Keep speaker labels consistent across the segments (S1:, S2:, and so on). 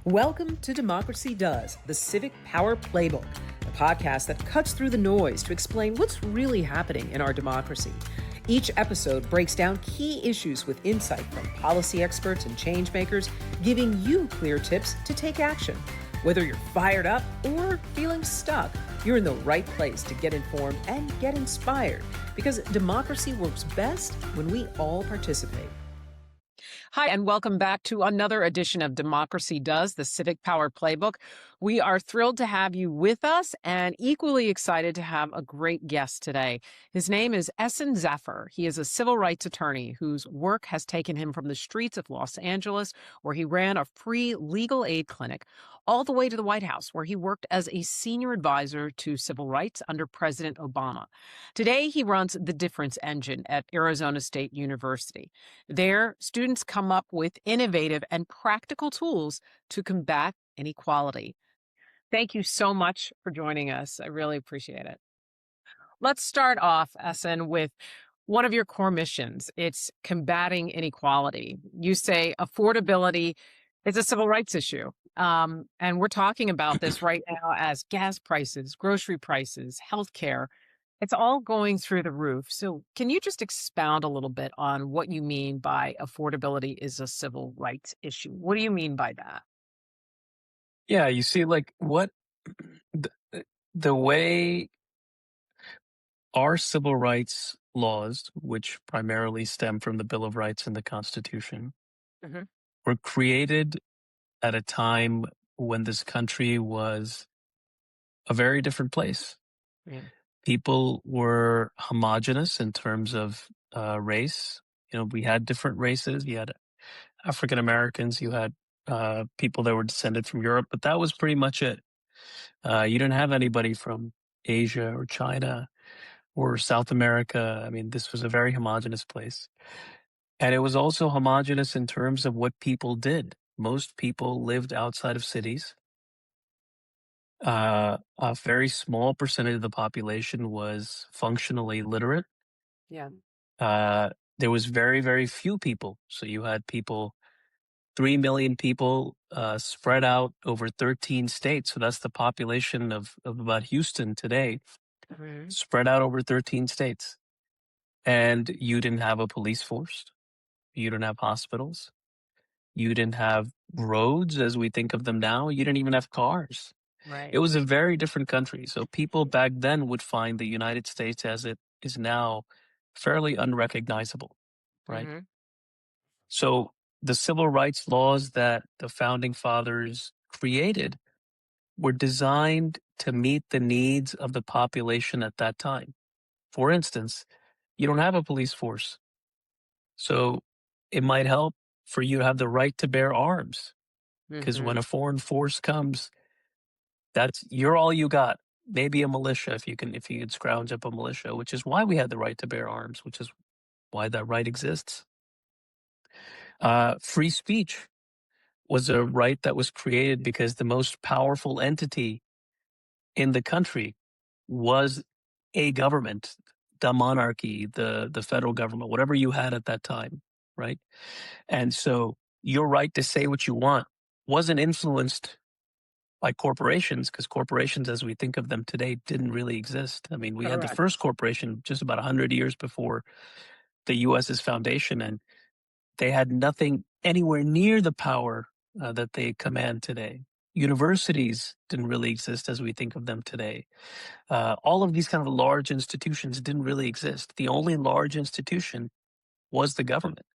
S1: Welcome to Democracy Does, the Civic Power Playbook, a podcast that cuts through the noise to explain what's really happening in our democracy. Each episode breaks down key issues with insight from policy experts and change makers, giving you clear tips to take action. Whether you're fired up or feeling stuck, you're in the right place to get informed and get inspired, because democracy works best when we all participate. Hi, and welcome back to another edition of Democracy Does, the Civic Power Playbook. We are thrilled to have you with us and equally excited to have a great guest today. His name is Ehsan Zaffar. He is a civil rights attorney whose work has taken him from the streets of Los Angeles, where he ran a free legal aid clinic, all the way to the White House, where he worked as a senior advisor to civil rights under President Obama. Today, he runs the Difference Engine at Arizona State University. There, students come up with innovative and practical tools to combat inequality. Thank you so much for joining us. I really appreciate it. Let's start off, Ehsan, with one of your core missions. It's combating inequality. You say affordability is a civil rights issue. And we're talking about this right now as gas prices, grocery prices, healthcare. It's all going through the roof. So can you just expound a little bit on what you mean by affordability is a civil rights issue? What do you mean by that?
S2: Yeah, you see, the, the way our civil rights laws, which primarily stem from the Bill of Rights and the Constitution,
S1: Mhm.
S2: were created at a time when this country was a very different place.
S1: Yeah.
S2: People were homogenous in terms of race. We had different races. You had African Americans, you had people that were descended from Europe, but that was pretty much it. You didn't have anybody from Asia or China or South America. I mean, this was a very homogenous place. And it was also homogenous in terms of what people did. Most people lived outside of cities. A very small percentage of the population was functionally literate.
S1: Yeah.
S2: There was very, very few people. So you had 3 million people spread out over 13 states. So that's the population of about Houston today,
S1: Mhm.
S2: spread out over 13 states. And you didn't have a police force. You didn't have hospitals. You didn't have roads as we think of them now. You didn't even have cars.
S1: Right.
S2: It was a very different country. So people back then would find the United States as it is now fairly unrecognizable, right?
S1: Mhm.
S2: So the civil rights laws that the founding fathers created were designed to meet the needs of the population at that time. For instance, you don't have a police force. So it might help for you to have the right to bear arms, because when
S1: Mhm.
S2: a foreign force comes, you're all you got. Maybe a militia if you can scrounge up a militia, which is why we had the right to bear arms, which is why that right exists. Free speech was a right that was created because the most powerful entity in the country was a government, the monarchy, the federal government, whatever you had at that time, right? And so your right to say what you want wasn't influenced by corporations, because corporations as we think of them today didn't really exist. I mean, we had the
S1: Correct.
S2: first corporation just about 100 years before the US's foundation, and they had nothing anywhere near the power that they command today. Universities didn't really exist as we think of them today. All of these kind of large institutions didn't really exist. The only large institution was the government.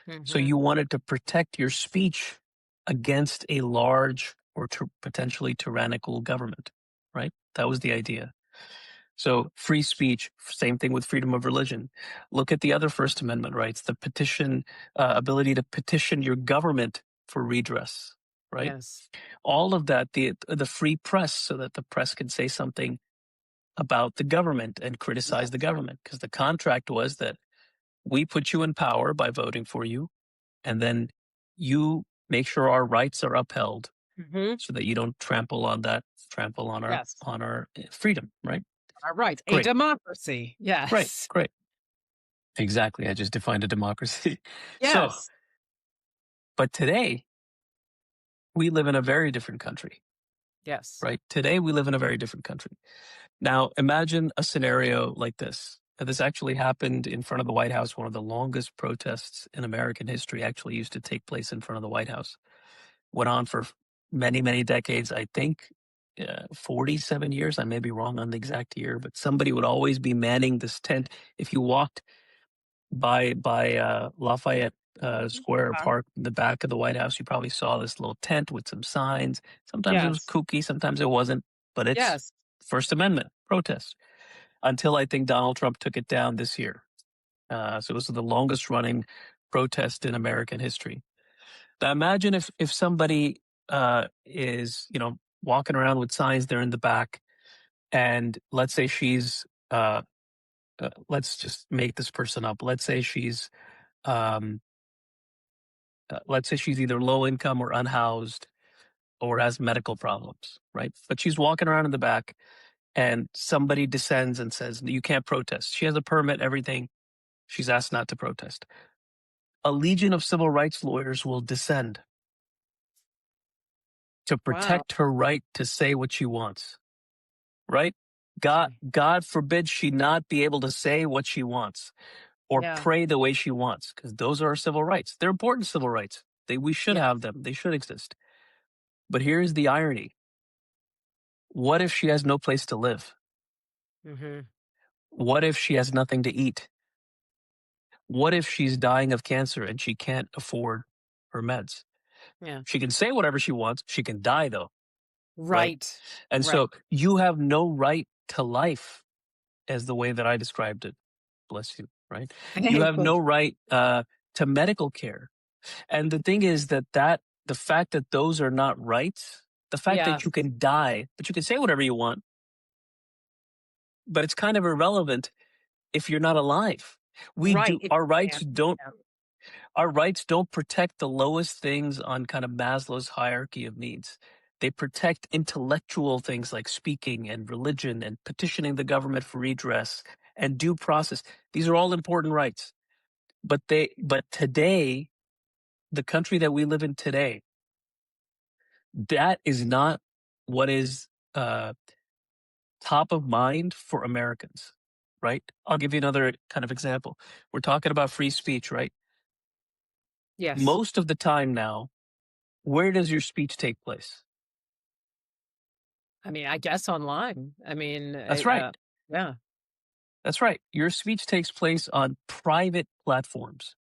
S2: So
S1: Mhm.
S2: you wanted to protect your speech against a large or potentially tyrannical government, right? That was the idea. So free speech, same thing with freedom of religion. Look at the other First Amendment rights, the ability to petition your government for redress, right?
S1: Yes.
S2: All of that, the free press, so that the press can say something about the government and criticize the
S1: Yes.
S2: government, because the contract was that we put you in power by voting for you, and then you make sure our rights are upheld
S1: Mhm.
S2: so that you don't trample on our
S1: Yes.
S2: freedom, right?
S1: All right. A
S2: Great.
S1: democracy.
S2: Great.
S1: Yes.
S2: Great. Exactly. I just defined a democracy. So,
S1: Yes.
S2: but today we live in a very different country,
S1: Yes.
S2: right? Today, we live in a very different country. Now, imagine a scenario like this. And this actually happened in front of the White House. One of the longest protests in American history actually used to take place in front of the White House. Went on for many, many decades. I think 47 years. I may be wrong on the exact year, but somebody would always be manning this tent. If you walked by Lafayette Square
S1: Uh,
S2: Park in the back of the White House, you probably saw this little tent with some signs. Sometimes it was
S1: yes.
S2: kooky, sometimes it wasn't, but it's
S1: Yes.
S2: First Amendment protest until I think Donald Trump took it down this year. So it was the longest running protest in American history. Now imagine if somebody is walking around with signs there in the back, and let's say she's let's just make this person up. Um, let's say she's either low income or unhoused or has medical problems, right? But she's walking around in the back, and somebody descends and says, "You can't protest." She has a permit, everything. She's asked not to protest. A legion of civil rights lawyers will descend to
S1: Wow.
S2: protect her right to say what she wants, right?
S1: Gee.
S2: God forbid she not be able to say what she wants or
S1: Yeah.
S2: pray the way she wants, because those are our civil rights. They're important civil rights. We should
S1: Yeah.
S2: have them. They should exist. But here's the irony. What if she has no place to live?
S1: Hmm.
S2: What if she has nothing to eat? What if she's dying of cancer and she can't afford her meds?
S1: Yeah.
S2: She can say whatever she wants. She can die though, right?
S1: Right.
S2: And
S1: Right.
S2: so you have no right to life as the way that I described it. Bless you, right? You have no right to medical care. And the thing is that the fact that those are not rights, the fact that
S1: Yes.
S2: you can die, but you can say whatever you want, but it's kind of irrelevant if you're not alive. We
S1: Right.
S2: do
S1: If you can't. Yeah.
S2: our rights don't protect the lowest things on kind of Maslow's hierarchy of needs. They protect intellectual things like speaking and religion and petitioning the government for redress and due process. These are all important rights. But today, the country that we live in today, that is not what is top of mind for Americans, right? I'll give you another kind of example. We're talking about free speech, right?
S1: Yes.
S2: Most of the time now, where does your speech take place?
S1: I mean, I guess online. I mean,
S2: That's right.
S1: yeah.
S2: That's right. Your speech takes place on private platforms,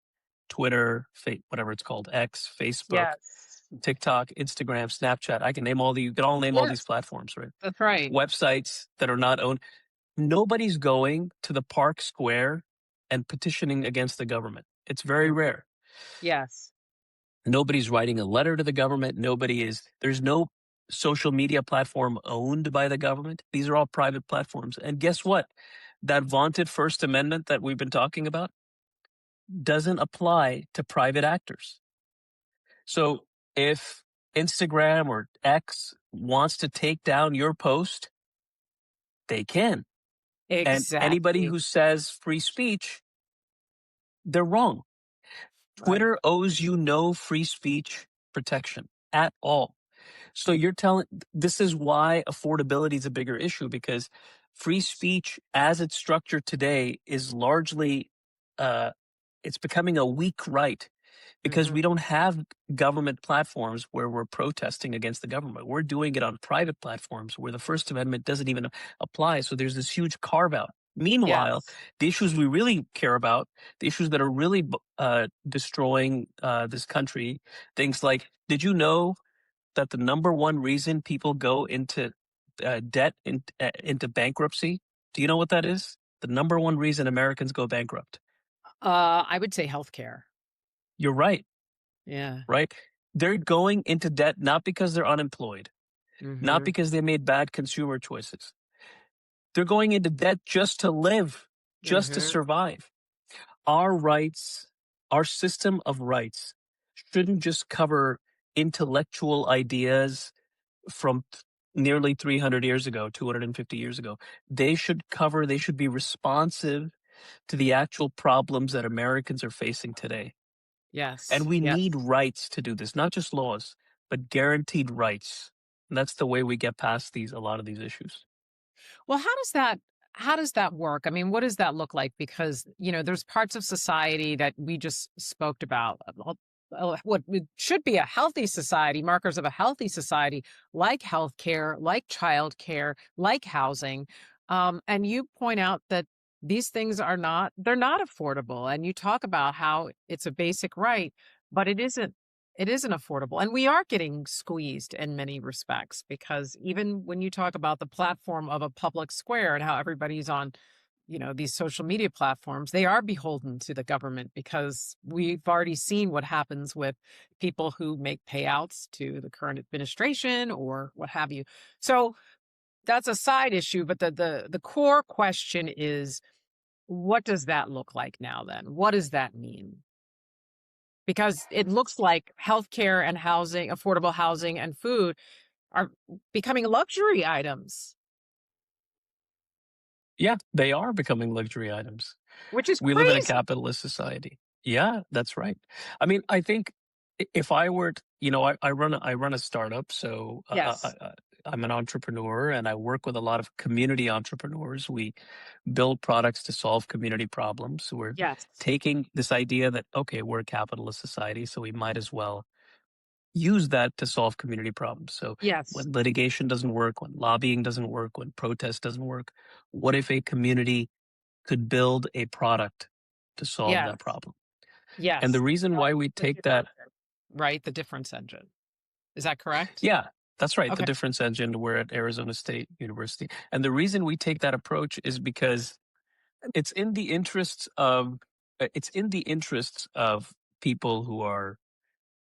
S2: Twitter, whatever it's called, X, Facebook,
S1: Yes.
S2: TikTok, Instagram, Snapchat. I can name all the, you can all name all these
S1: Yes.
S2: platforms, right?
S1: That's right.
S2: Websites that are not owned. Nobody's going to the park square and petitioning against the government. It's very
S1: Mhm.
S2: rare.
S1: Yes.
S2: Nobody's writing a letter to the government. There's no social media platform owned by the government. These are all private platforms. And guess what? That vaunted First Amendment that we've been talking about doesn't apply to private actors. So if Instagram or X wants to take down your post, they can. And anybody
S1: Exactly.
S2: who says free speech, they're wrong.
S1: Right.
S2: Twitter owes you no free speech protection at all. So you're telling, this is why affordability is a bigger issue, because free speech as it's structured today is largely, uh, it's becoming a weak right because
S1: Hmm.
S2: we don't have government platforms where we're protesting against the government. We're doing it on private platforms where the First Amendment doesn't even apply. So there's this huge carve out. Meanwhile,
S1: Yes.
S2: the issues we really care about, the issues that are really destroying this country, things like, did you know that the number one reason people go into debt, into bankruptcy? Do you know what that is? The number one reason Americans go bankrupt.
S1: I would say healthcare.
S2: You're right.
S1: Yeah.
S2: Right? They're going into debt not because they're unemployed, not
S1: Hmm.
S2: because they made bad consumer choices. They're going into debt just to live, just to
S1: Hmm.
S2: survive. Our rights, our system of rights shouldn't just cover intellectual ideas from nearly 300 years ago, 250 years ago. They should be responsive to the actual problems that Americans are facing today. And
S1: Yes.
S2: we
S1: Yes.
S2: need rights to do this, not just laws. but guaranteed rights. And that's the way we get past a lot of these issues.
S1: Well, how does that work? I mean, what does that look like? Because, there's parts of society that we just spoke about. What should be a healthy society, markers of a healthy society, like healthcare, like childcare, like housing. And you point out that these things they're not affordable. And you talk about how it's a basic right, but it isn't affordable. And we are getting squeezed in many respects because even when you talk about the platform of a public square and how everybody's on, these social media platforms, they are beholden to the government because we've already seen what happens with people who make payouts to the current administration or what have you. So that's a side issue, but the core question is, what does that look like now then? What does that mean? Because it looks like healthcare and housing, affordable housing and food are becoming luxury items,
S2: Yeah, they are becoming luxury items.
S1: which is
S2: We live in a
S1: crazy.
S2: capitalist society. Yeah, that's right. I mean, I think if I were to, I run a startup, so
S1: Yes.
S2: I'm an entrepreneur and I work with a lot of community entrepreneurs. We build products to solve community problems. We're
S1: Yes.
S2: taking this idea that, okay, we're a capitalist society, so we might as well use that to solve community problems. So
S1: Yes.
S2: when litigation doesn't work, when lobbying doesn't work, when protest doesn't work, what if a community could build a product to solve that
S1: Yes.
S2: problem? And the
S1: Yes.
S2: reason
S1: That's
S2: why we
S1: the
S2: take that,
S1: difference, right? The difference engine. Is that correct?
S2: yeah, that's right, the
S1: Okay.
S2: difference engine, we're at Arizona State University. And the reason we take that approach is because it's in the interests of people who are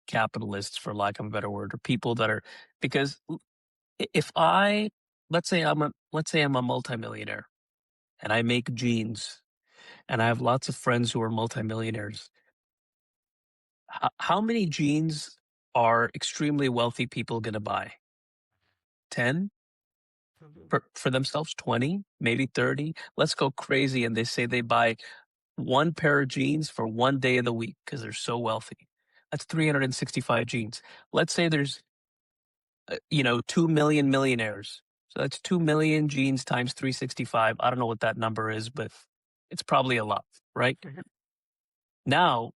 S2: capitalists, for lack of a better word, or people that are, because if I let's say I'm a multimillionaire and I make jeans and I have lots of friends who are multimillionaires. How many jeans are extremely wealthy people going to buy? 10
S1: Mhm.
S2: for themselves, 20, maybe 30. Let's go crazy. And they say they buy one pair of jeans for one day of the week because they're so wealthy. That's 365 jeans. Let's say there's, 2 million millionaires. So that's 2 million jeans times 365. I don't know what that number is, but it's probably a lot, right?
S1: Mhm.
S2: Now,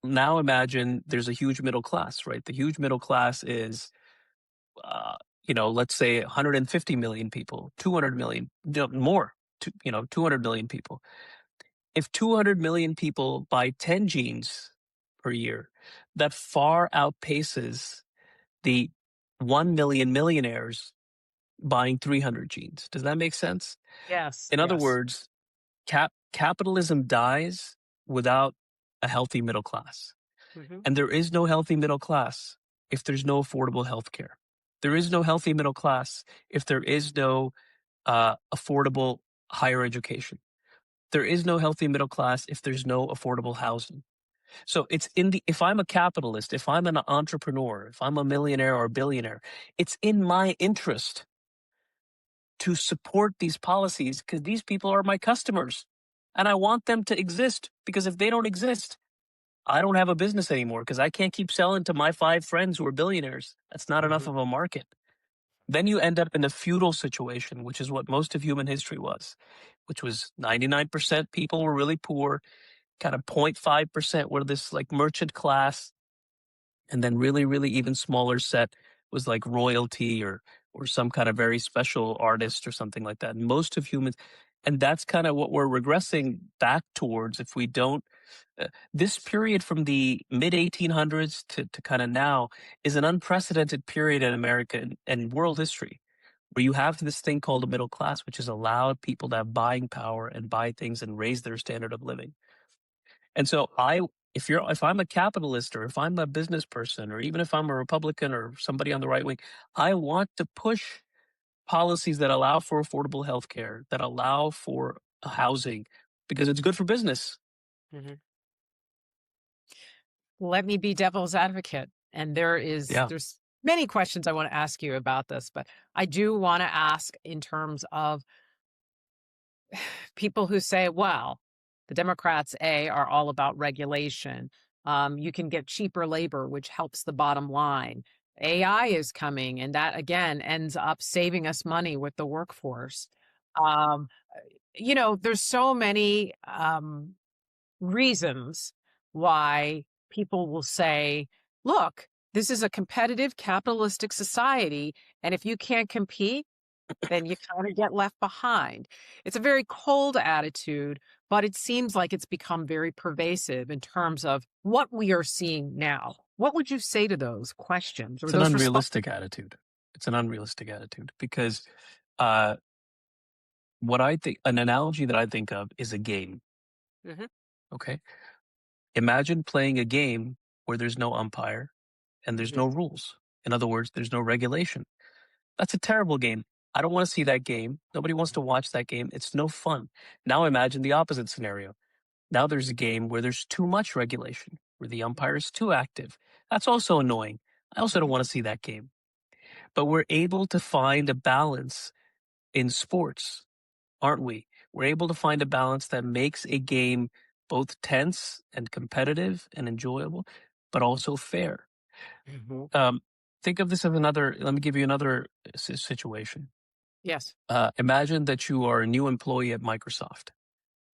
S2: now imagine there's a huge middle class, right? The huge middle class is, let's say 150 million people, 200 million, more, 200 million people. If 200 million people buy 10 jeans per year, that far outpaces the 1 million millionaires buying 300 jeans. Does that make sense?
S1: Yes.
S2: In other
S1: Yes.
S2: words, capitalism dies without a healthy middle class.
S1: Mhm.
S2: And there is no healthy middle class if there's no affordable health care. There is no healthy middle class if there is no affordable higher education. There is no healthy middle class if there's no affordable housing. So if I'm a capitalist, if I'm an entrepreneur, if I'm a millionaire or a billionaire, it's in my interest to support these policies because these people are my customers and I want them to exist, because if they don't exist, I don't have a business anymore because I can't keep selling to my 5 friends who are billionaires. That's not enough
S1: Mhm.
S2: of a market. Then you end up in a feudal situation, which is what most of human history was, which was 99% people were really poor, kind of 0.5% were this like merchant class, and then really, really even smaller set was like royalty or some kind of very special artist or something like that. And most of humans, and that's kind of what we're regressing back towards if we don't. This period from the mid 1800s to kind of now is an unprecedented period in America and world history, where you have this thing called the middle class, which has allowed people to have buying power and buy things and raise their standard of living. And so if I'm a capitalist or if I'm a business person or even if I'm a Republican or somebody on the right wing, I want to push policies that allow for affordable health care, that allow for housing, because it's good for business.
S1: Mhm. Let me be devil's advocate. And
S2: Yeah.
S1: there's many questions I want to ask you about this, but I do want to ask in terms of people who say, well, the Democrats, are all about regulation. You can get cheaper labor, which helps the bottom line. AI is coming, and that again ends up saving us money with the workforce. Um, there's so many reasons why people will say, look, this is a competitive capitalistic society, and if you can't compete, then you kind of get left behind. It's a very cold attitude, but it seems like it's become very pervasive in terms of what we are seeing now. What would you say to those questions or
S2: It's an
S1: those responses?
S2: unrealistic attitude. It's an unrealistic attitude because uh, what I think, an analogy that I think of is a game.
S1: Hmm.
S2: Okay. Imagine playing a game where there's no umpire and there's
S1: Hmm.
S2: no rules. In other words, there's no regulation. That's a terrible game. I don't want to see that game. Nobody wants to watch that game. It's no fun. Now imagine the opposite scenario. Now there's a game where there's too much regulation, where the umpire is too active. That's also annoying. I also don't
S1: Hmm.
S2: want to see that game. But we're able to find a balance in sports, aren't we? We're able to find a balance that makes a game both tense and competitive and enjoyable, but also fair.
S1: Hmm.
S2: Um, think of this as another, let me give you another situation.
S1: Yes.
S2: Imagine that you are a new employee at Microsoft.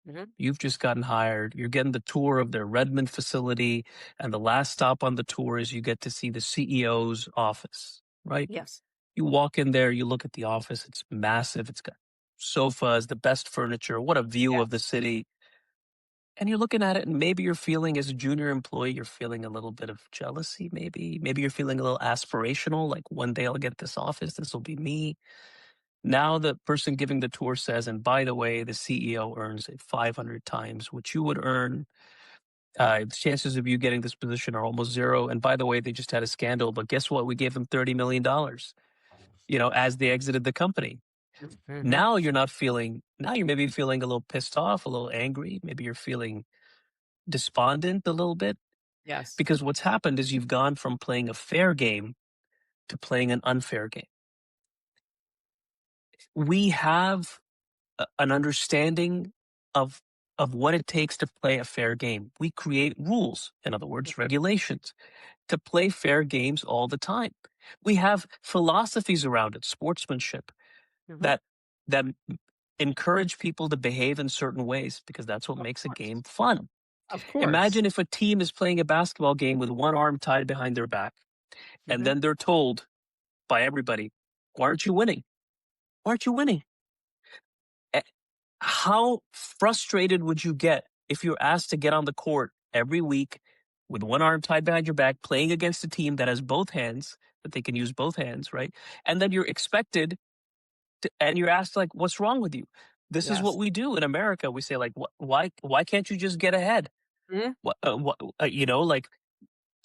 S1: Hmm.
S2: You've just gotten hired. You're getting the tour of their Redmond facility. And the last stop on the tour is you get to see the CEO's office, right?
S1: Yes.
S2: You walk in there, you look at the office. It's massive. It's got sofas, the best furniture. What a view of the
S1: Yes.
S2: city. And you're looking at it, and maybe you're feeling, as a junior employee, you're feeling a little bit of jealousy, maybe. Maybe you're feeling a little aspirational, like one day I'll get this office. This will be me. Now the person giving the tour says, and by the way, the CEO earns it 500 times what you would earn. The chances of you getting this position are almost zero. And by the way, they just had a scandal, but guess what? We gave them $30 million, as they exited the company.
S1: Hmm.
S2: Now you're not feeling, now you're maybe feeling a little pissed off, a little angry. Maybe you're feeling despondent a little bit
S1: Yes.
S2: because what's happened is you've gone from playing a fair game to playing an unfair game. We have an understanding of what it takes to play a fair game. We create rules, in other words, regulations, to play fair games all the time. We have philosophies around it, sportsmanship,
S1: Hmm.
S2: that that encourage people to behave in certain ways because that's what
S1: Of
S2: makes a
S1: course.
S2: game fun.
S1: Of course.
S2: Imagine if a team is playing a basketball game with one arm tied behind their back, and
S1: Hmm.
S2: then they're told by everybody, "Why aren't you winning? Why aren't you winning?" Eh, How frustrated would you get if you're asked to get on the court every week with one arm tied behind your back, playing against a team that has both hands, that they can use both hands, right? And then you're expected to, and you're asked, like, what's wrong with you? This is what
S1: Yes.
S2: we do in America. We say, like, why can't you just get ahead?
S1: Mhm.
S2: Like,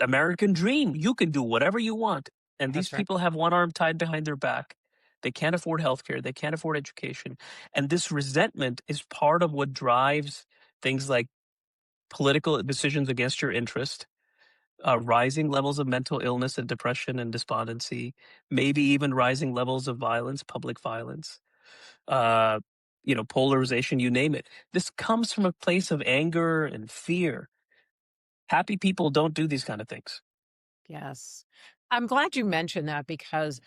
S2: American dream. You can do whatever you want. And these
S1: That's right.
S2: people have one arm tied behind their back. They can't afford healthcare. They can't afford education. And this resentment is part of what drives things like political decisions against your interest, rising levels of mental illness and depression and despondency, maybe even rising levels of violence, public violence, uh, polarization, you name it. This comes from a place of anger and fear. Happy people don't do these kind of things.
S1: Yes. I'm glad you mentioned that because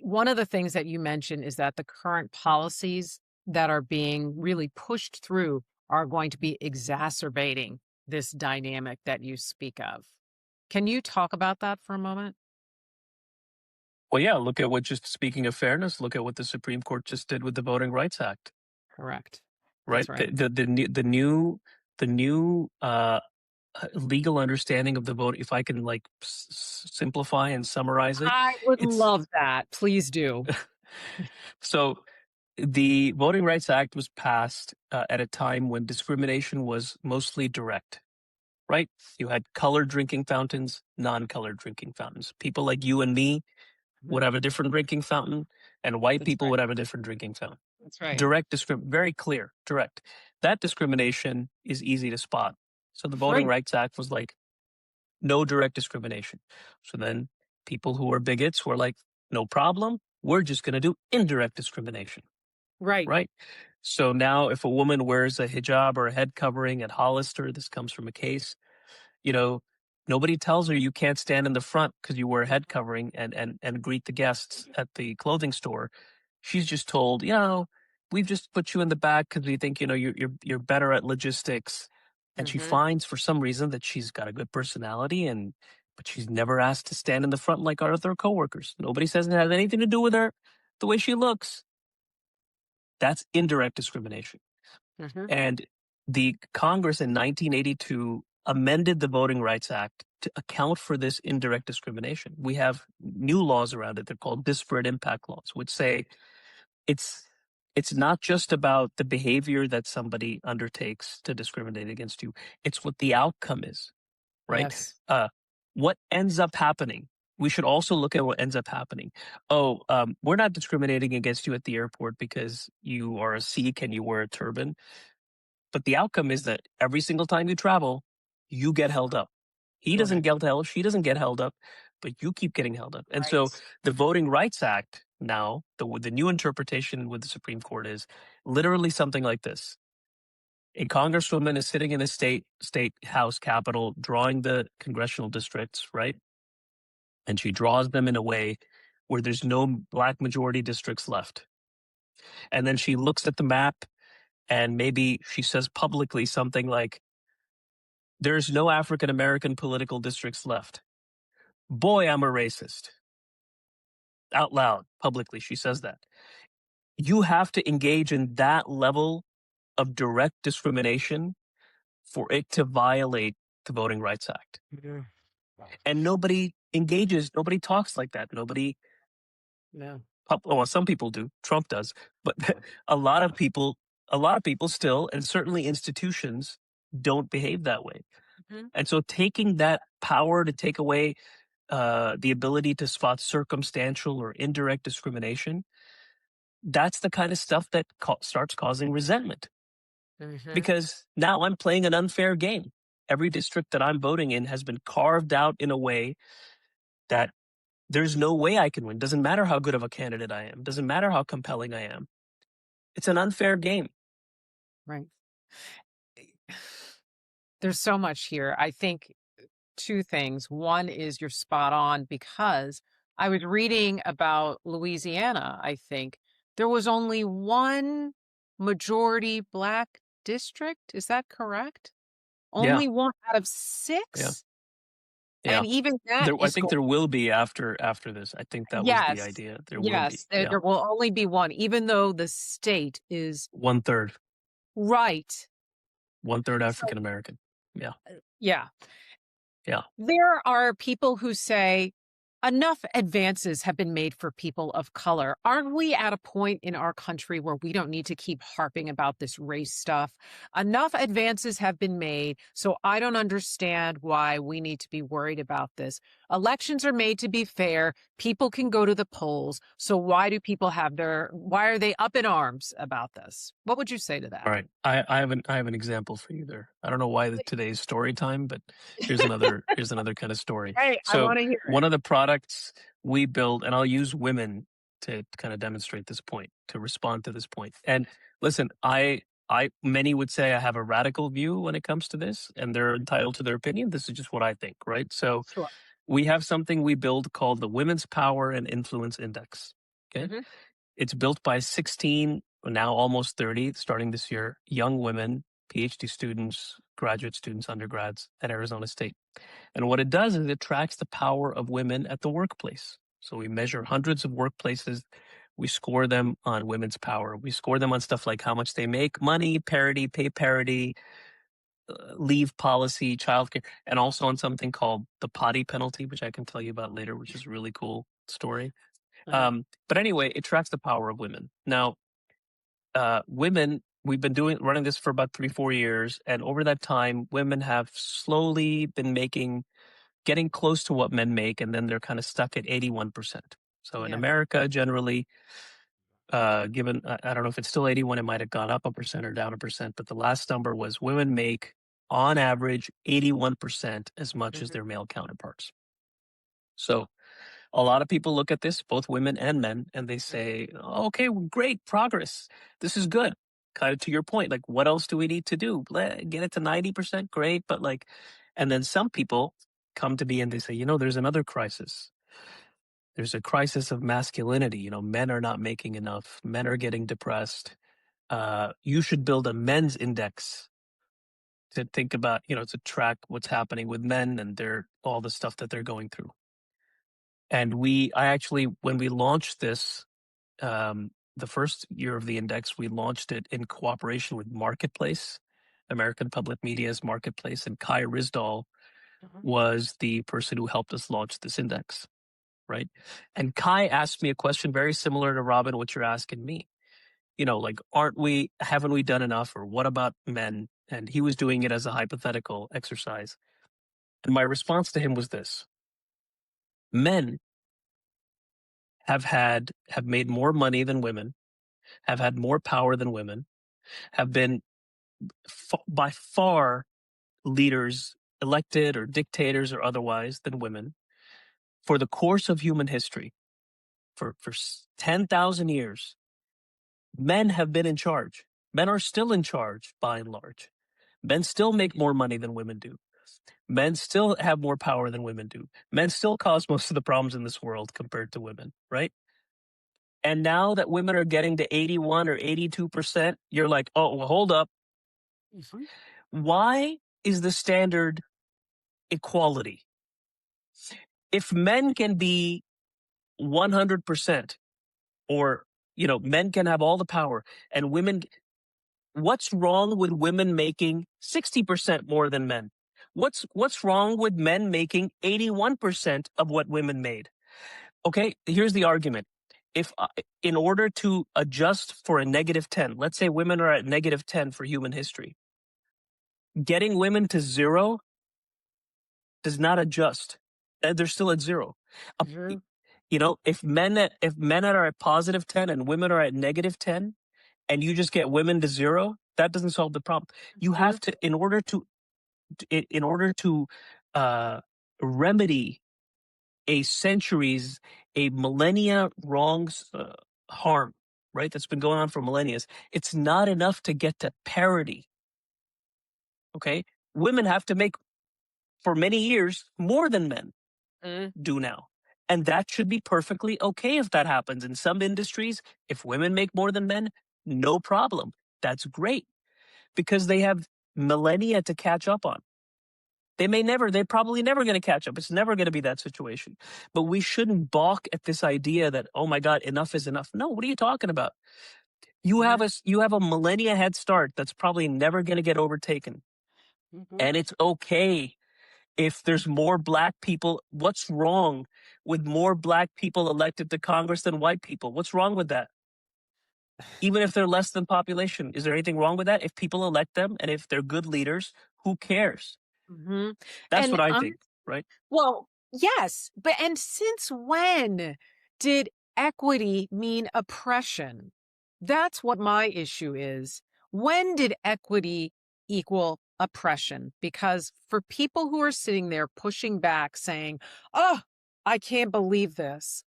S1: one of the things that you mentioned is that the current policies that are being really pushed through are going to be exacerbating this dynamic that you speak of. Can you talk about that for a moment?
S2: Well, yeah, look at what, just speaking of fairness, look at what the Supreme Court just did with the Voting Rights Act,
S1: Correct.
S2: right?
S1: That's right.
S2: The new legal understanding of the vote, if I can, like, simplify and summarize it,
S1: I would
S2: it's
S1: love that. Please do.
S2: so the Voting Rights Act was passed at a time when discrimination was mostly direct, right? You had colored drinking fountains, non-colored drinking fountains. People like you and me
S1: Mhm.
S2: would have a different drinking fountain, and white
S1: That's
S2: people
S1: right.
S2: would have a different drinking fountain.
S1: That's right.
S2: Direct very clear, direct. That discrimination is easy to spot. So the Voting
S1: Right.
S2: Rights Act was like, no direct discrimination. So then people who are bigots were like, no problem. We're just going to do indirect discrimination,
S1: Right.
S2: right? So now if a woman wears a hijab or a head covering at Hollister, this comes from a case, you know, Nobody tells her you can't stand in the front because you wear a head covering and greet the guests at the clothing store. She's just told, we've just put you in the back because we think, you're better at logistics. And she
S1: Mm-hmm.
S2: finds for some reason that she's got a good personality but she's never asked to stand in the front like our other coworkers. Nobody says it has anything to do with her, the way she looks. That's indirect discrimination.
S1: Mm-hmm.
S2: And the Congress in 1982 amended the Voting Rights Act to account for this indirect discrimination. We have new laws around it. They're called disparate impact laws, which say it's not just about the behavior that somebody undertakes to discriminate against you. It's what the outcome is, right?
S1: Yes.
S2: What ends up happening. We should also look at what ends up happening. We're not discriminating against you at the airport because you are a Sikh and you wear a turban. But the outcome is that every single time you travel, you get held up. He doesn't
S1: Correct.
S2: get held, she doesn't get held up, but you keep getting held up. And so
S1: Right.
S2: the Voting Rights Act now, the new interpretation with the Supreme Court is literally something like this. A congresswoman is sitting in a state house capitol drawing the congressional districts, right? And she draws them in a way where there's no black majority districts left. And then she looks at the map and maybe she says publicly something like, there's no African American political districts left. Boy, I'm a racist. Out loud, publicly, she says that. You have to engage in that level of direct discrimination for it to violate the Voting Rights Act.
S1: Mhm.
S2: And nobody engages, nobody talks like that.
S1: No.
S2: Well, some people do. Trump does. But a lot of people still, and certainly institutions, don't behave that way.
S1: Mm-hmm.
S2: And so taking that power to take away the ability to spot circumstantial or indirect discrimination, that's the kind of stuff that starts causing resentment.
S1: Mm-hmm.
S2: Because now I'm playing an unfair game. Every district that I'm voting in has been carved out in a way that there's no way I can win. Doesn't matter how good of a candidate I am. Doesn't matter how compelling I am. It's an unfair game.
S1: Right. There's so much here. I think two things. One is you're spot on because I was reading about Louisiana, I think. There was only one majority black district. Is that correct?
S2: Yeah.
S1: Only one out of
S2: Yeah.
S1: 6?
S2: Yeah.
S1: And even that
S2: I
S1: is
S2: think there will be after this. I think that was the
S1: yes.
S2: idea. There will be.
S1: Yes, there
S2: Yeah.
S1: there will only be one, even though the state is
S2: 1/3.
S1: right.
S2: 1/3
S1: So,
S2: African American. Yeah.
S1: yeah.
S2: Yeah.
S1: There are people who say enough advances have been made for people of color. Aren't we at a point in our country where we don't need to keep harping about this race stuff? Enough advances have been made, so I don't understand why we need to be worried about this. Elections are made to be fair. People can go to the polls. So why are they up in arms about this? What would you say to that?
S2: All right. I have an example for you there. I don't know why today's story time, but here's another kind of story.
S1: Hey, I
S2: So
S1: want to hear it.
S2: one of the products we build, and I'll use women to kind of demonstrate this point, to respond to this point. And listen, many would say I have a radical view when it comes to this, and they're entitled to their opinion. This is just what I think, right? So
S1: Sure.
S2: we have something we build called the Women's Power and Influence Index. Okay.
S1: Hmm.
S2: It's built by 16, now almost 30, starting this year, young women, PhD students, graduate students, undergrads at Arizona State. And what it does is it tracks the power of women at the workplace. So we measure hundreds of workplaces. We score them on women's power. We score them on stuff like how much they make, money, parity, pay parity, leave policy, childcare, and also on something called the potty penalty, which I can tell you about later, which is a really cool story.
S1: Uh-huh.
S2: But anyway, it tracks the power of women. Now, women, we've been running this for about 3-4 years, and over that time, women have slowly been getting close to what men make, and then they're kind of stuck at 81%. So in
S1: Yeah.
S2: America, generally, given I don't know if it's still 81, it might have gone up a percent or down a percent, but the last number was women make on average 81% as much as
S1: Hmm.
S2: their male counterparts. So a lot of people look at this, both women and men, and they say, "Oh, okay, well, great progress. This is good." Kind of to your point, like, what else do we need to do? Get it to 90%, great. But and then some people come to me and they say, there's another crisis. There's a crisis of masculinity. Men are not making enough. Men are getting depressed. You should build a men's index to think about, to track what's happening with men and all the stuff that they're going through. And I actually, when we launched this, the first year of the index, we launched it in cooperation with Marketplace, American Public Media's Marketplace, and Kai Risdall was the person who helped us launch this index, right? And Kai asked me a question very similar to Robin, what you're asking me. Like, haven't we done enough, or what about men? And he was doing it as a hypothetical exercise. And my response to him was this: men have made more money than women, have had more power than women, have been by far leaders, elected or dictators or otherwise, than women for the course of human history. For 10,000 years, men have been in charge. Men are still in charge, by and large. Men still make more money than women do. Men still have more power than women do. Men still cause most of the problems in this world compared to women, right? And now that women are getting to 81 or 82%, you're like, oh, well, hold up. Why is the standard equality? If men can be 100%, or, men can have all the power, and women, what's wrong with women making 60% more than men? What's wrong with men making 81% of what women made? Okay, here's the argument. If in order to adjust for a -10, let's say women are at -10 for human history, getting women to 0 does not adjust. They're still at 0. If men are at +10 and women are at -10, and you just get women to 0, that doesn't solve the problem. You have to, in order to remedy a millennia wrongs, harm, right? That's been going on for millennia. It's not enough to get to parity. Okay, women have to make, for many years, more than men do now. And that should be perfectly okay if that happens. In some industries, if women make more than men, no problem. That's great, because they have millennia to catch up on. They're probably never going to catch up. It's never going to be that situation. But we shouldn't balk at this idea that, oh my God, enough is enough. No, what are you talking about? You have a millennia head start that's probably never going to get overtaken. And it's okay if there's more black people. What's wrong with more black people elected to Congress than white people? What's wrong with that? Even if they're less than population, is there anything wrong with that? If people elect them and if they're good leaders, who cares? That's
S3: And
S2: what I think, right?
S3: well, yes, and since when did equity mean oppression? That's what my issue is. When did equity equal oppression? Because for people who are sitting there pushing back saying, "Oh, I can't believe this."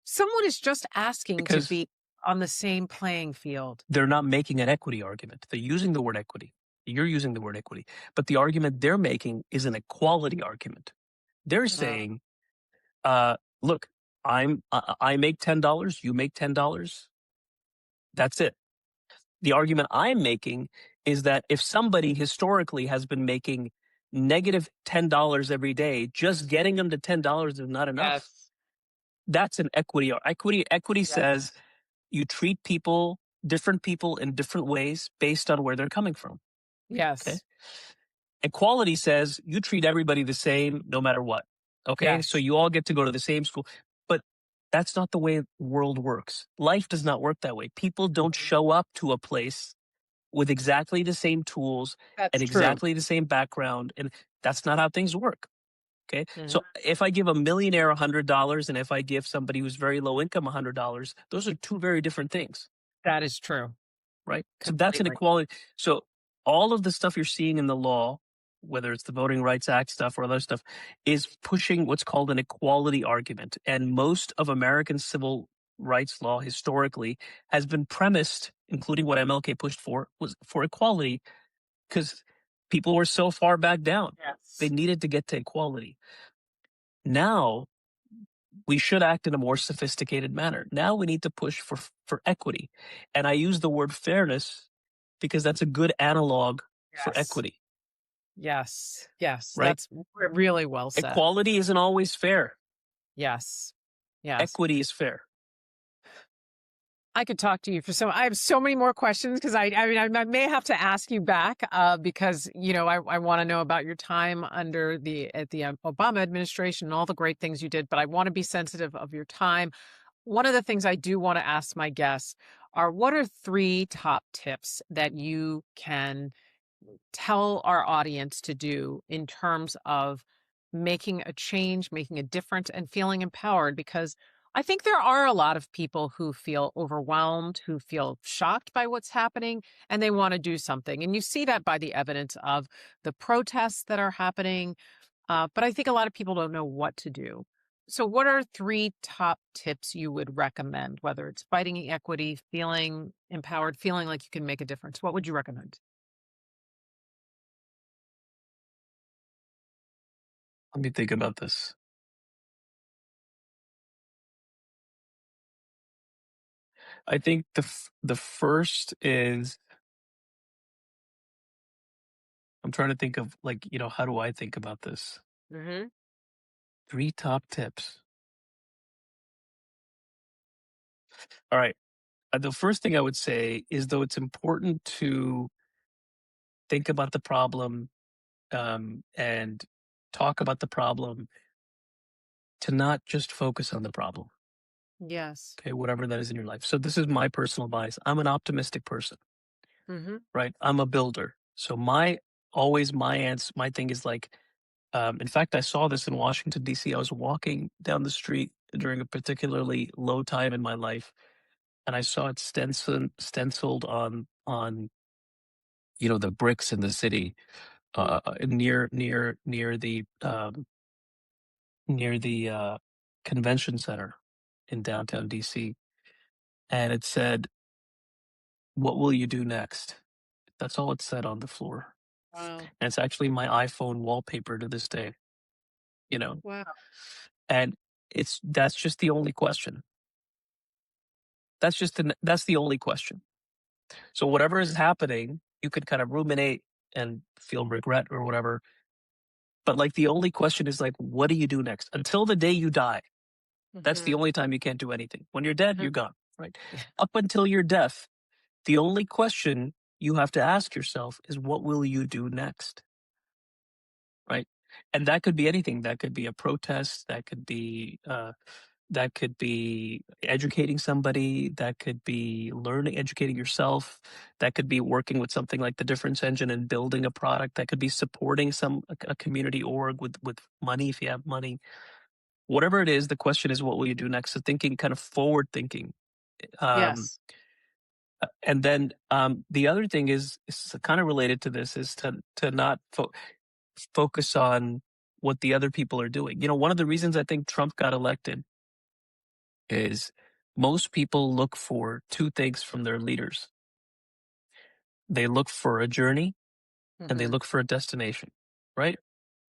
S3: Someone is just asking to
S2: Because
S3: be on the same playing field.
S2: they're not making an equity argument. They're using the word equity. You're using the word equity. But the argument they're making is an equality argument. They're saying, look, I make $10, you make $10. That's it. The argument I'm making is that if somebody historically has been making -$10 every day, just getting them to $10 is not enough. That's an equity. Equity says you treat different people in different ways based on where they're coming from.
S3: Yes.
S2: Okay. Equality says you treat everybody the same no matter what. Okay.
S3: Yes.
S2: So you all get to go to the same school. But that's not the way the world works. Life does not work that way. People don't show up to a place with exactly the same tools
S3: That's
S2: and
S3: true.
S2: exactly the same background. And that's not how things work. Okay. So if I give a millionaire $100 and if I give somebody who's very low income $100, those are two very different things.
S3: That is true.
S2: Right. So that's an equality. So all of the stuff you're seeing in the law, whether it's the Voting Rights Act stuff or other stuff, is pushing what's called an equality argument. And most of American civil rights law historically has been premised, including what MLK pushed for, was for equality, because people were so far back down.
S3: Yes.
S2: They needed to get to equality. Now we should act in a more sophisticated manner. Now we need to push for equity. And I use the word fairness because that's a good analog for
S3: Yes.
S2: equity,
S3: Yes. Yes.
S2: right?
S3: That's really well said.
S2: Equality isn't always fair.
S3: Yes. Yes.
S2: Equity is fair.
S3: I could talk to you for I have so many more questions because I may have to ask you back because, I want to know about your time at the Obama administration and all the great things you did, but I want to be sensitive of your time. One of the things I do want to ask my guests are what are 3 top tips that you can tell our audience to do in terms of making a change, making a difference, and feeling empowered? Because I think there are a lot of people who feel overwhelmed, who feel shocked by what's happening, and they want to do something. And you see that by the evidence of the protests that are happening. But I think a lot of people don't know what to do. So, what are 3 top tips you would recommend, whether it's fighting inequity, feeling empowered, feeling like you can make a difference? What would you recommend?
S2: Let me think about this. I think the first is I'm trying to think of how do I think about this?
S3: Hmm.
S2: 3 top tips. All right. The first thing I would say is though it's important to think about the problem and talk about the problem, to not just focus on the problem.
S3: Yes.
S2: Okay, whatever that is in your life. So this is my personal bias. I'm an optimistic person,
S3: Hmm.
S2: right? I'm a builder. So my thing is in fact, I saw this in Washington, D.C. I was walking down the street during a particularly low time in my life, and I saw it stenciled on the bricks in the city, near the convention center in downtown DC, and it said, "What will you do next?" That's all it said on the floor,
S3: Wow.
S2: and it's actually my iPhone wallpaper to this day. You know,
S3: Wow.
S2: and that's just the only question. That's the only question. So whatever is happening, you could kind of ruminate and feel regret or whatever. But the only question is what do you do next? Until the day you die, that's the
S3: Hmm.
S2: only time you can't do anything. When you're dead, you're gone, right?
S3: Yeah.
S2: Up until your death, the only question you have to ask yourself is what will you do next? Right? And that could be anything. That could be a protest. That could be educating somebody. That could be educating yourself. That could be working with something like the Difference Engine and building a product. That could be supporting a community org with money if you have money. Whatever it is, the question is, what will you do next? So thinking, kind of forward thinking. Um,
S3: Yes.
S2: and then the other thing is kind of related to this is to not focus on what the other people are doing. One of the reasons I think Trump got elected is most people look for 2 things from their leaders. They look for a journey and they
S3: Hmm.
S2: look for a destination, right?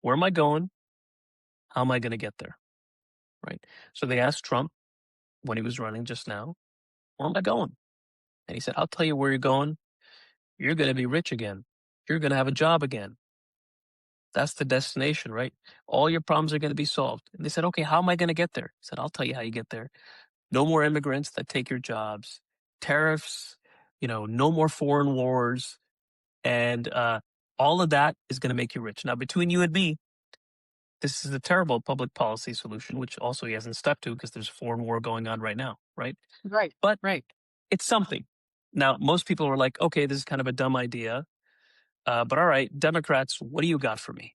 S2: Where am I going? How am I going to get there? Right. So they asked Trump when he was running just now, where am I going? And he said, I'll tell you where you're going. You're going to be rich again. You're going to have a job again. That's the destination, right? All your problems are going to be solved. And they said, okay, how am I going to get there? He said, I'll tell you how you get there. No more immigrants that take your jobs, tariffs, no more foreign wars. And all of that is going to make you rich. Now, between you and me, this is a terrible public policy solution, which also he hasn't stuck to because there's a foreign war going on right now, right?
S3: Right.
S2: But
S3: Right.
S2: it's something. Now, most people are like, okay, this is kind of a dumb idea. But all right, Democrats, what do you got for me?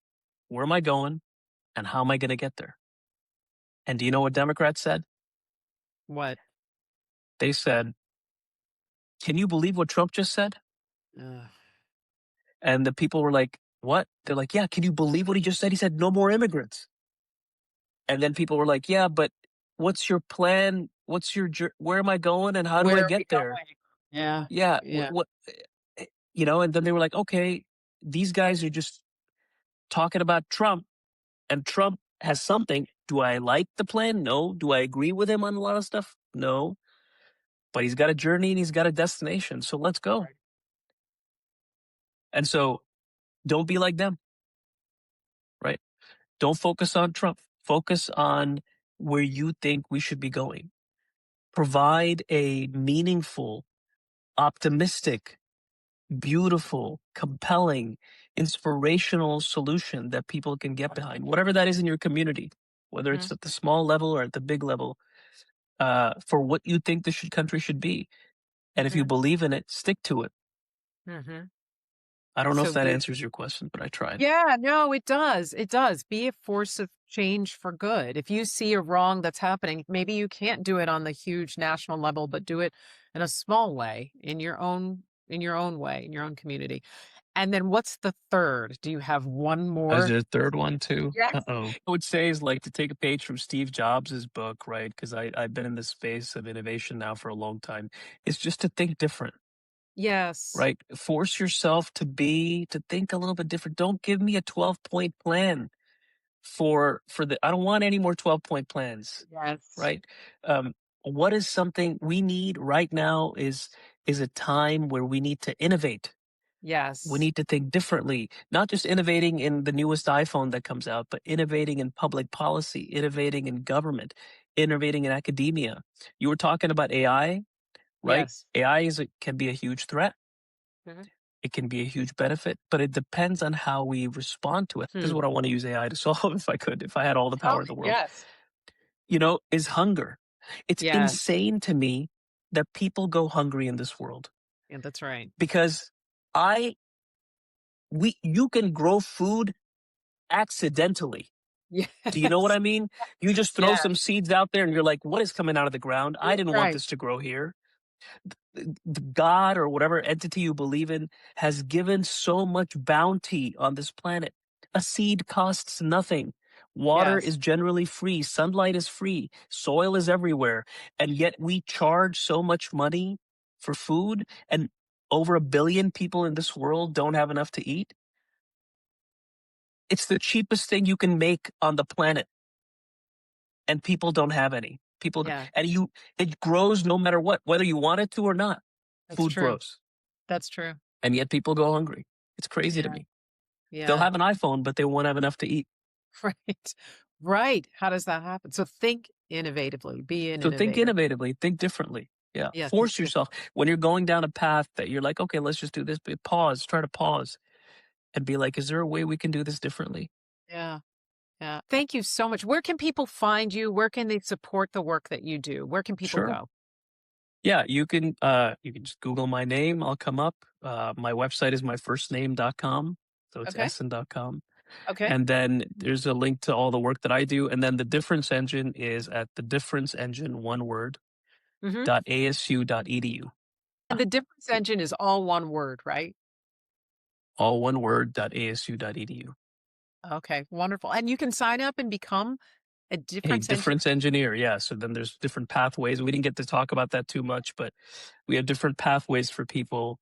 S2: Where am I going? And how am I going to get there? And do you know what Democrats said?
S3: What?
S2: They said, can you believe what Trump just said?
S3: Ugh.
S2: And the people were like, what? They're like, yeah, can you believe what he just said? He said, no more immigrants. And then people were like, yeah, but what's your plan? Where am I going and how do I
S3: Where are we
S2: get there?
S3: going? Yeah.
S2: Yeah.
S3: Yeah.
S2: And then they were like, okay, these guys are just talking about Trump, and Trump has something. Do I like the plan? No. Do I agree with him on a lot of stuff? No. But he's got a journey and he's got a destination. So let's go.
S3: Right.
S2: And so don't be like them, right? Don't focus on Trump. Focus on where you think we should be going. Provide a meaningful, optimistic, beautiful, compelling, inspirational solution that people can get behind, whatever that is in your community, whether it's at the small level or at the big level, for what you think the country should be. And if you believe in it, stick to it.
S3: Mm-hmm.
S2: I don't know
S3: So
S2: if that
S3: be,
S2: answers your question, but I tried.
S3: yeah, no, it does. It does. Be a force of change for good. If you see a wrong that's happening, maybe you can't do it on the huge national level, but do it in a small way, in your own way, in your own community. And then what's the third? Do you have one
S2: Is
S3: more?
S2: there a third one too?
S3: Yes.
S2: Uh-oh. I would say is like to take a page from Steve Jobs' book, right? Because I've been in this space of innovation now for a long time. It's just to think different,
S3: Yes.
S2: right? Force yourself to think a little bit different. Don't give me a 12-point plan I don't want any more 12-point plans,
S3: Yes.
S2: right? What is something we need right now is a time where we need to innovate.
S3: Yes.
S2: We need to think differently, not just innovating in the newest iPhone that comes out, but innovating in public policy, innovating in government, innovating in academia. You were talking about AI, right?
S3: Yes.
S2: AI can be a huge threat.
S3: Mhm.
S2: It can be a huge benefit, but it depends on how we respond to it. This is what I want to use AI to solve if I had all the
S3: Oh,
S2: power in the world.
S3: yes.
S2: Is hunger. It's
S3: Yes.
S2: insane to me that people go hungry in this world
S3: Yeah, that's right.
S2: because you can grow food accidentally.
S3: Yes.
S2: Do you know what I mean? You just throw
S3: Yes.
S2: some seeds out there and you're like, what is coming out of the ground? I didn't want
S3: Right.
S2: this to grow here. The God or whatever entity you believe in has given so much bounty on this planet. A seed costs nothing. Water
S3: Yes.
S2: is generally free. Sunlight is free. Soil is everywhere. And yet we charge so much money for food, and over 1 billion people in this world don't have enough to eat. It's the cheapest thing you can make on the planet, and people don't have any.
S3: Yeah.
S2: It grows no matter what, whether you want it to or not.
S3: That's
S2: Food
S3: true.
S2: grows,
S3: That's true.
S2: and yet people go hungry. It's crazy to
S3: Yeah.
S2: me. They'll
S3: Yeah.
S2: have an iPhone, but they won't have enough to eat.
S3: Right. Right. How does that happen? So think innovatively. Be an
S2: So think
S3: innovator.
S2: innovatively, think differently. Yeah,
S3: Yeah. Think
S2: force yourself. When you're going down a path that you're like, okay, let's just do this, but try to pause and be like, is there a way we can do this differently?
S3: Yeah. Yeah. Thank you so much. Where can people find you? Where can they support the work that you do? Where can people
S2: Sure.
S3: go?
S2: Yeah, you can just Google my name. I'll come up. My website is myfirstname.com. So it's
S3: Okay.
S2: Ehsan.com.
S3: Okay.
S2: And then there's a link to all the work that I do. And then the difference engine is at the difference engine, one word,
S3: Mm-hmm.
S2: .asu.edu.
S3: And the difference engine is all one word, right?
S2: All one word, .asu.edu.
S3: Okay. Wonderful. And you can sign up and become a
S2: A
S3: difference engine.
S2: difference engineer. Yeah. So then there's different pathways. We didn't get to talk about that too much, but we have different pathways for people.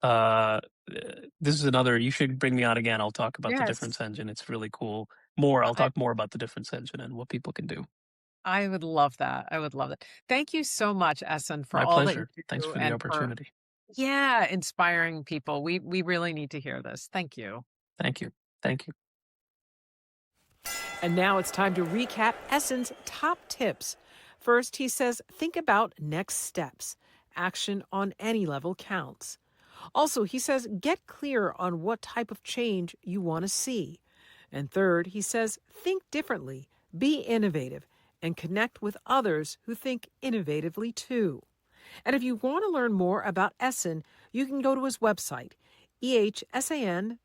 S2: This is another, you should bring me on again. I'll talk about the difference
S3: Yes.
S2: engine. It's really cool. I'll
S3: I,
S2: talk more about the difference engine and what people can do.
S3: I would love that. I would love that. Thank you so much, Ehsan, for
S2: My
S3: all that you
S2: pleasure. Thanks
S3: do
S2: for the
S3: and for,
S2: opportunity.
S3: yeah, inspiring people. We really need to hear this. Thank you.
S2: Thank you. Thank you.
S1: And now it's time to recap Ehsan's top tips. First, he says, think about next steps. Action on any level counts. Also, he says, get clear on what type of change you want to see. And third, he says, think differently, be innovative, and connect with others who think innovatively too. And if you want to learn more about Ehsan, you can go to his website, ehsan.com.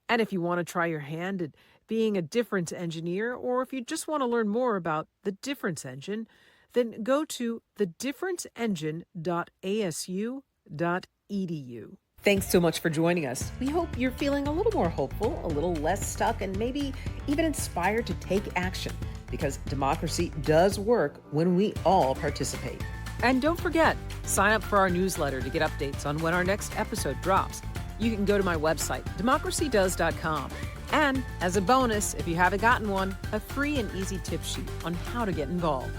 S1: And if you want to try your hand at being a difference engineer, or if you just want to learn more about the difference engine, then go to thedifferenceengine.asu.edu. Thanks so much for joining us. We hope you're feeling a little more hopeful, a little less stuck, and maybe even inspired to take action, because democracy does work when we all participate. And don't forget, sign up for our newsletter to get updates on when our next episode drops. You can go to my website, democracydoes.com,
S3: And as a bonus, if you haven't gotten one, a free and easy tip sheet on how to get involved.